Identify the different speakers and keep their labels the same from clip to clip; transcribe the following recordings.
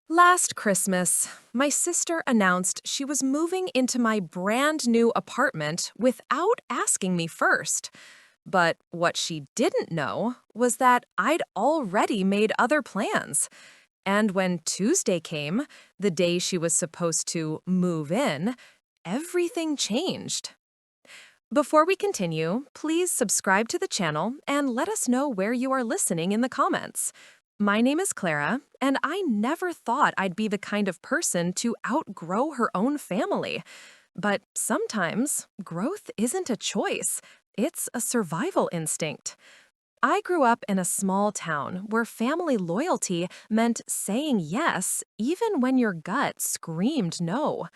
Speaker 1: Last Christmas, my sister announced she was moving into my brand new apartment without asking me first. But what she didn't know was that I'd already made other plans. And when Tuesday came, the day she was supposed to move in, everything changed. Before we continue, please subscribe to the channel and let us know where you are listening in the comments. My name is Clara, and I never thought I'd be the kind of person to outgrow her own family. But sometimes, growth isn't a choice, it's a survival instinct. I grew up in a small town where family loyalty meant saying yes even when your gut screamed no.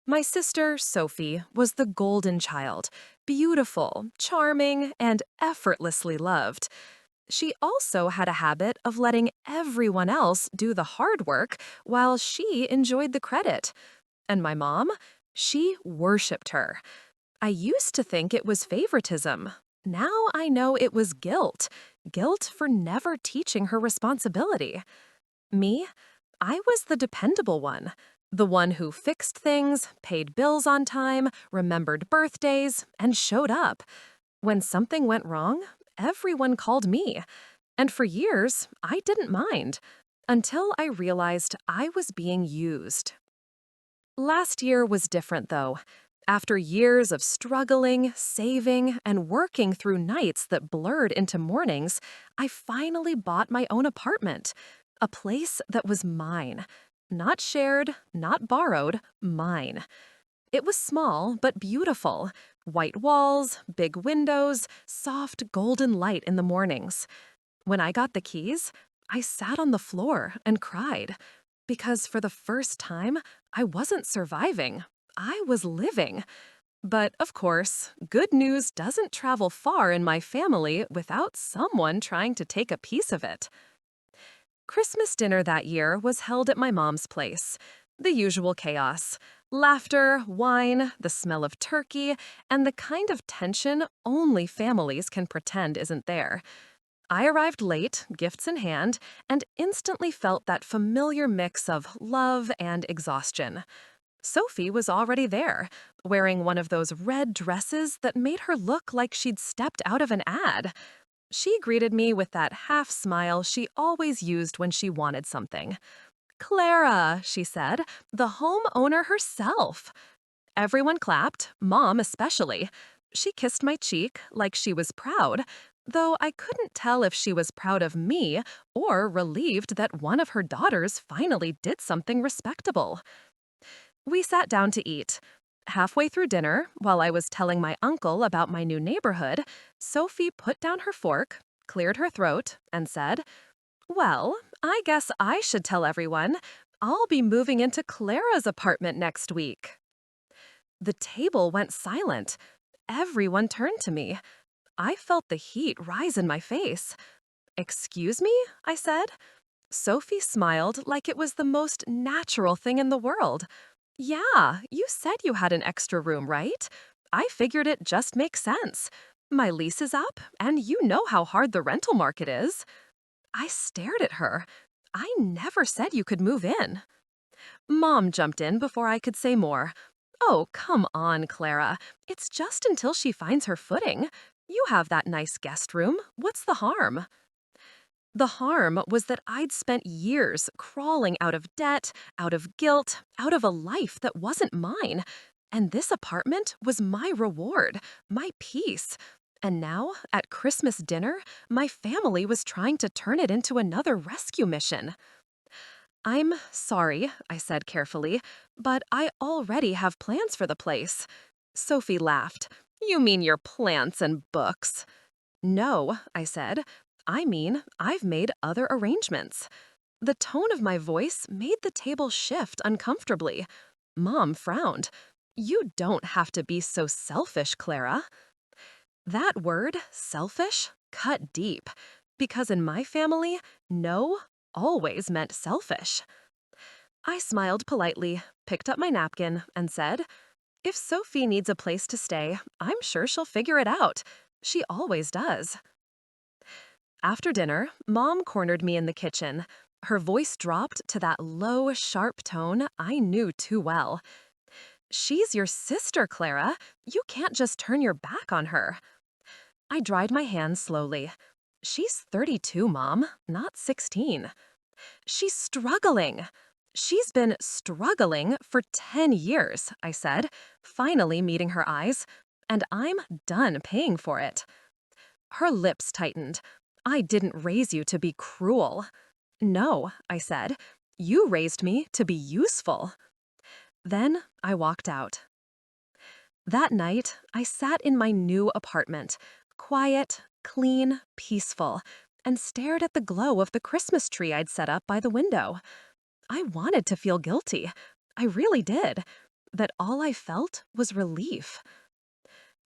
Speaker 1: My sister, Sophie, was the golden child, beautiful, charming, and effortlessly loved. She also had a habit of letting everyone else do the hard work while she enjoyed the credit. And my mom? She worshipped her. I used to think it was favoritism. Now I know it was guilt. Guilt for never teaching her responsibility. Me? I was the dependable one. The one who fixed things, paid bills on time, remembered birthdays, and showed up. When something went wrong, everyone called me. And for years, I didn't mind. Until I realized I was being used. Last year was different, though. After years of struggling, saving, and working through nights that blurred into mornings, I finally bought my own apartment. A place that was mine. Not shared, not borrowed, mine. It was small but beautiful. White walls, big windows, soft golden light in the mornings. When I got the keys, I sat on the floor and cried. Because for the first time, I wasn't surviving. I was living. But of course, good news doesn't travel far in my family without someone trying to take a piece of it. Christmas dinner that year was held at my mom's place. The usual chaos. Laughter, wine, the smell of turkey, and the kind of tension only families can pretend isn't there. I arrived late, gifts in hand, and instantly felt that familiar mix of love and exhaustion. Sophie was already there, wearing one of those red dresses that made her look like she'd stepped out of an ad. She greeted me with that half smile she always used when she wanted something. "Clara," she said, "the homeowner herself." Everyone clapped, Mom especially. She kissed my cheek like she was proud, though I couldn't tell if she was proud of me or relieved that one of her daughters finally did something respectable. We sat down to eat. Halfway through dinner, while I was telling my uncle about my new neighborhood, Sophie put down her fork, cleared her throat, and said, "Well, I guess I should tell everyone. I'll be moving into Clara's apartment next week." The table went silent. Everyone turned to me. I felt the heat rise in my face. "Excuse me?" I said. Sophie smiled like it was the most natural thing in the world. "Yeah, you said you had an extra room, right? I figured it just makes sense. My lease is up, and you know how hard the rental market is." I stared at her. "I never said you could move in." Mom jumped in before I could say more. "Oh, come on, Clara. It's just until she finds her footing. You have that nice guest room. What's the harm?" The harm was that I'd spent years crawling out of debt, out of guilt, out of a life that wasn't mine. And this apartment was my reward, my peace. And now, at Christmas dinner, my family was trying to turn it into another rescue mission. "I'm sorry," I said carefully, "but I already have plans for the place." Sophie laughed. "You mean your plants and books?" "No," I said. "I mean, I've made other arrangements." The tone of my voice made the table shift uncomfortably. Mom frowned. "You don't have to be so selfish, Clara." That word, selfish, cut deep. Because in my family, no always meant selfish. I smiled politely, picked up my napkin, and said, "If Sophie needs a place to stay, I'm sure she'll figure it out. She always does." After dinner, Mom cornered me in the kitchen. Her voice dropped to that low, sharp tone I knew too well. "She's your sister, Clara. You can't just turn your back on her." I dried my hands slowly. "She's 32, Mom, not 16. She's struggling. She's been struggling for 10 years, I said, finally meeting her eyes, and I'm done paying for it." Her lips tightened. "I didn't raise you to be cruel." "No," I said. "You raised me to be useful." Then I walked out. That night, I sat in my new apartment, quiet, clean, peaceful, and stared at the glow of the Christmas tree I'd set up by the window. I wanted to feel guilty. I really did. That all I felt was relief.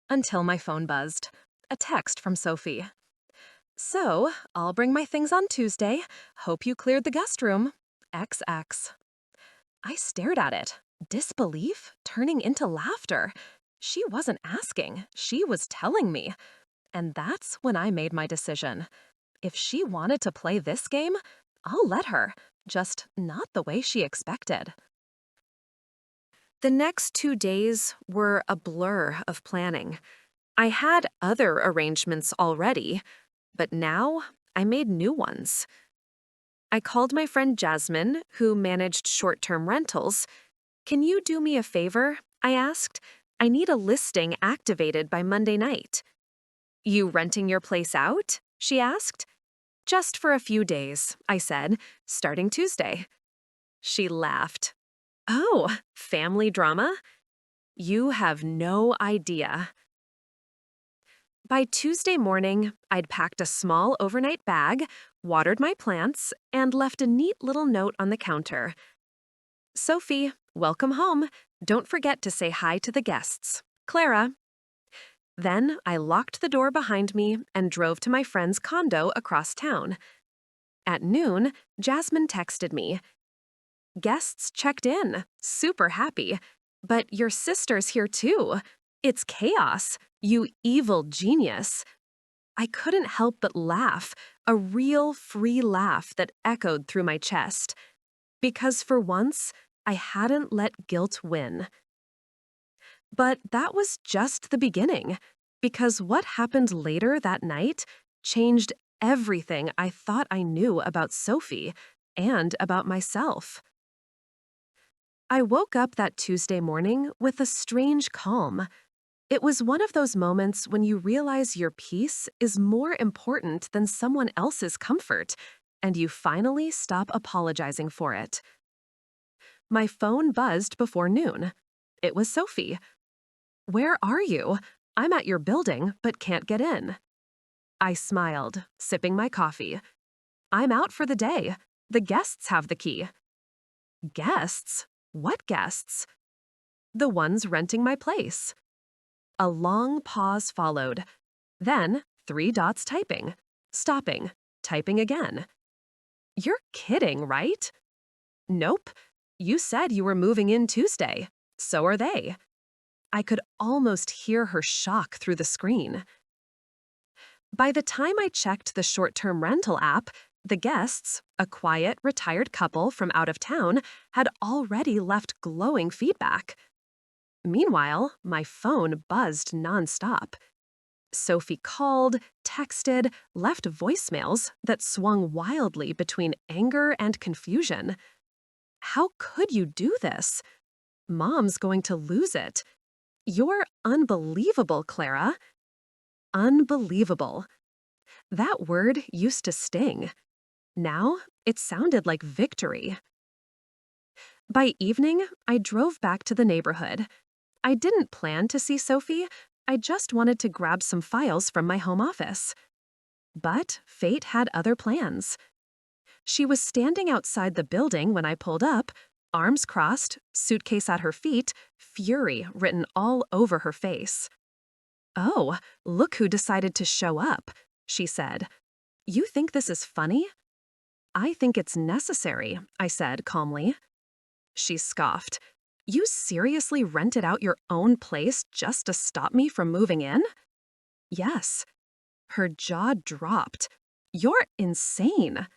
Speaker 1: Until my phone buzzed. A text from Sophie. "So, I'll bring my things on Tuesday. Hope you cleared the guest room. XX." I stared at it, disbelief turning into laughter. She wasn't asking, she was telling me. And that's when I made my decision. If she wanted to play this game, I'll let her, just not the way she expected. The next 2 days were a blur of planning. I had other arrangements already, but now I made new ones. I called my friend Jasmine, who managed short-term rentals. "Can you do me a favor?" I asked. "I need a listing activated by Monday night." "You renting your place out?" she asked. "Just for a few days," I said, "starting Tuesday." She laughed. "Oh, family drama? You have no idea." By Tuesday morning, I'd packed a small overnight bag, watered my plants, and left a neat little note on the counter. "Sophie, welcome home. Don't forget to say hi to the guests. Clara." Then I locked the door behind me and drove to my friend's condo across town. At noon, Jasmine texted me. "Guests checked in, super happy. But your sister's here too. It's chaos, you evil genius." I couldn't help but laugh, a real free laugh that echoed through my chest. Because for once, I hadn't let guilt win. But that was just the beginning, because what happened later that night changed everything I thought I knew about Sophie and about myself. I woke up that Tuesday morning with a strange calm. It was one of those moments when you realize your peace is more important than someone else's comfort, and you finally stop apologizing for it. My phone buzzed before noon. It was Sophie. "Where are you? I'm at your building, but can't get in." I smiled, sipping my coffee. "I'm out for the day. The guests have the key." "Guests? What guests?" "The ones renting my place." A long pause followed. Then 3 dots typing. Stopping. Typing again. "You're kidding, right?" "Nope. You said you were moving in Tuesday. So are they." I could almost hear her shock through the screen. By the time I checked the short-term rental app, the guests, a quiet, retired couple from out of town, had already left glowing feedback. Meanwhile, my phone buzzed nonstop. Sophie called, texted, left voicemails that swung wildly between anger and confusion. How could you do this? Mom's going to lose it. You're unbelievable, Clara. Unbelievable. That word used to sting. Now, it sounded like victory. By evening, I drove back to the neighborhood. I didn't plan to see Sophie. I just wanted to grab some files from my home office. But fate had other plans. She was standing outside the building when I pulled up, arms crossed, suitcase at her feet, fury written all over her face. "Oh, look who decided to show up," she said. "You think this is funny?" "I think it's necessary," I said calmly. She scoffed. "You seriously rented out your own place just to stop me from moving in?" "Yes." Her jaw dropped. "You're insane."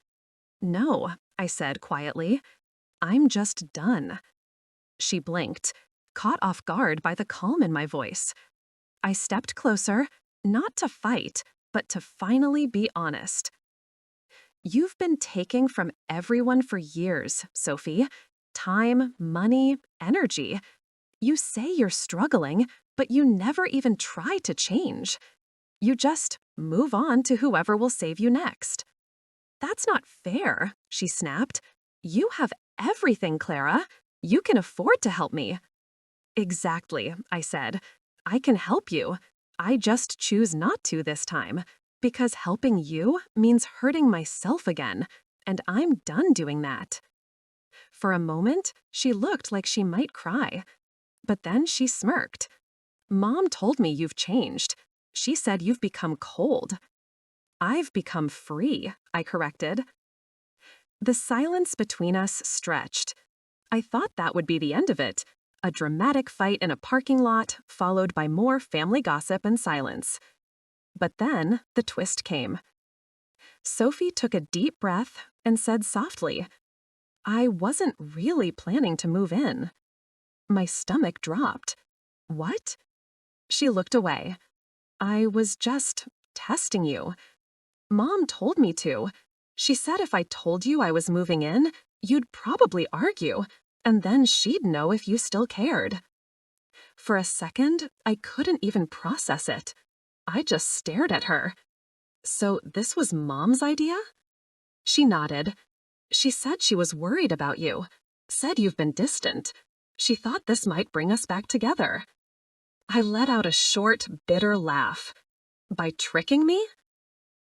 Speaker 1: "No, I said quietly. I'm just done. She blinked, caught off guard by the calm in my voice. I stepped closer, not to fight, but to finally be honest. You've been taking from everyone for years, Sophie. Time, money, energy. You say you're struggling, but you never even try to change. You just move on to whoever will save you next. That's not fair, she snapped. You have everything, Clara. You can afford to help me. Exactly, I said. I can help you. I just choose not to this time, because helping you means hurting myself again, and I'm done doing that. For a moment, she looked like she might cry, but then she smirked. Mom told me you've changed. She said you've become cold. I've become free, I corrected. The silence between us stretched. I thought that would be the end of it. A dramatic fight in a parking lot, followed by more family gossip and silence. But then the twist came. Sophie took a deep breath and said softly, I wasn't really planning to move in. My stomach dropped. What? She looked away. I was just testing you. Mom told me to. She said if I told you I was moving in, you'd probably argue, and then she'd know if you still cared. For a second, I couldn't even process it. I just stared at her. So this was Mom's idea? She nodded. She said she was worried about you. Said you've been distant. She thought this might bring us back together. I let out a short, bitter laugh. By tricking me?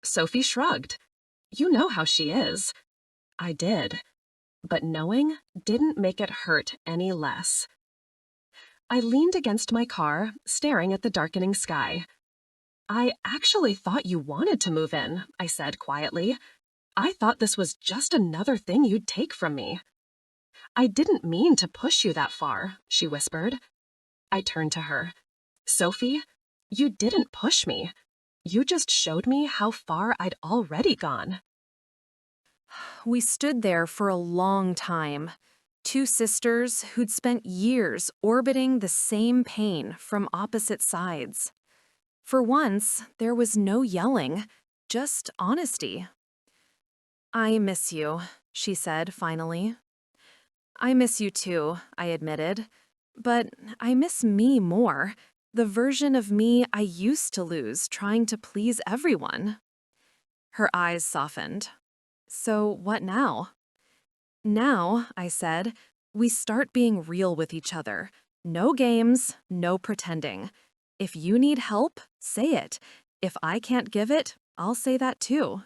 Speaker 1: Sophie shrugged. You know how she is. I did. But knowing didn't make it hurt any less. I leaned against my car, staring at the darkening sky. I actually thought you wanted to move in, I said quietly. I thought this was just another thing you'd take from me. I didn't mean to push you that far, she whispered. I turned to her. Sophie, you didn't push me. You just showed me how far I'd already gone. We stood there for a long time. Two sisters who'd spent years orbiting the same pain from opposite sides. For once, there was no yelling, just honesty. I miss you, she said finally. I miss you too, I admitted. But I miss me more, the version of me I used to lose trying to please everyone. Her eyes softened. So what now? Now, I said, we start being real with each other. No games, no pretending. If you need help, say it. If I can't give it, I'll say that too.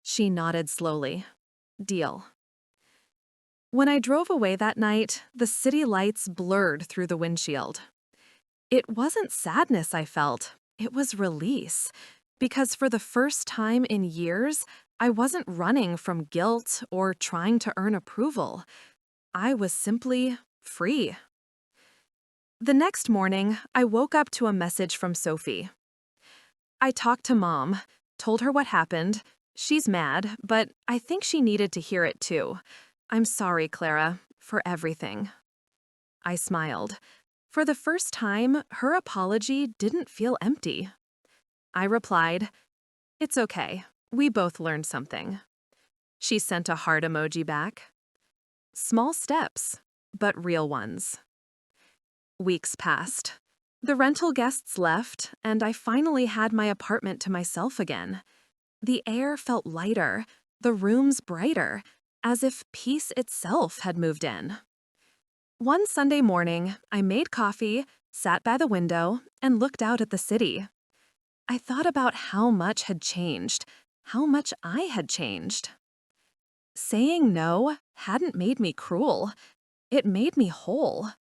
Speaker 1: She nodded slowly. Deal. When I drove away that night, the city lights blurred through the windshield. It wasn't sadness I felt, it was release. Because for the first time in years, I wasn't running from guilt or trying to earn approval. I was simply free. The next morning, I woke up to a message from Sophie. I talked to Mom, told her what happened. She's mad, but I think she needed to hear it too. I'm sorry, Clara, for everything. I smiled. For the first time, her apology didn't feel empty. I replied, It's okay. We both learned something. She sent a heart emoji back. Small steps, but real ones. Weeks passed. The rental guests left, and I finally had my apartment to myself again. The air felt lighter, the rooms brighter, as if peace itself had moved in. One Sunday morning, I made coffee, sat by the window, and looked out at the city. I thought about how much had changed, how much I had changed. Saying no hadn't made me cruel. It made me whole.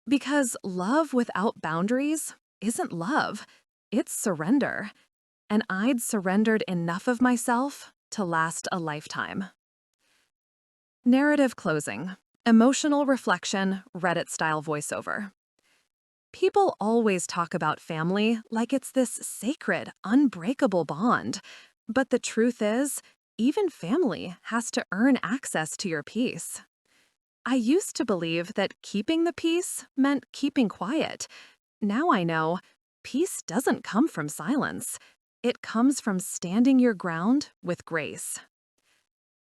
Speaker 1: Because love without boundaries isn't love, it's surrender. And I'd surrendered enough of myself to last a lifetime. Narrative closing. Emotional reflection, Reddit-style voiceover. People always talk about family like it's this sacred, unbreakable bond. But the truth is, even family has to earn access to your peace. I used to believe that keeping the peace meant keeping quiet. Now I know peace doesn't come from silence. It comes from standing your ground with grace.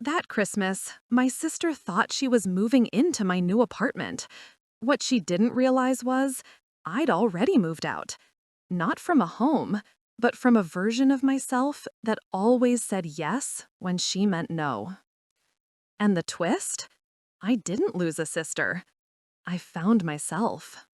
Speaker 1: That Christmas, my sister thought she was moving into my new apartment. What she didn't realize was I'd already moved out. Not from a home, but from a version of myself that always said yes when she meant no. And the twist? I didn't lose a sister. I found myself.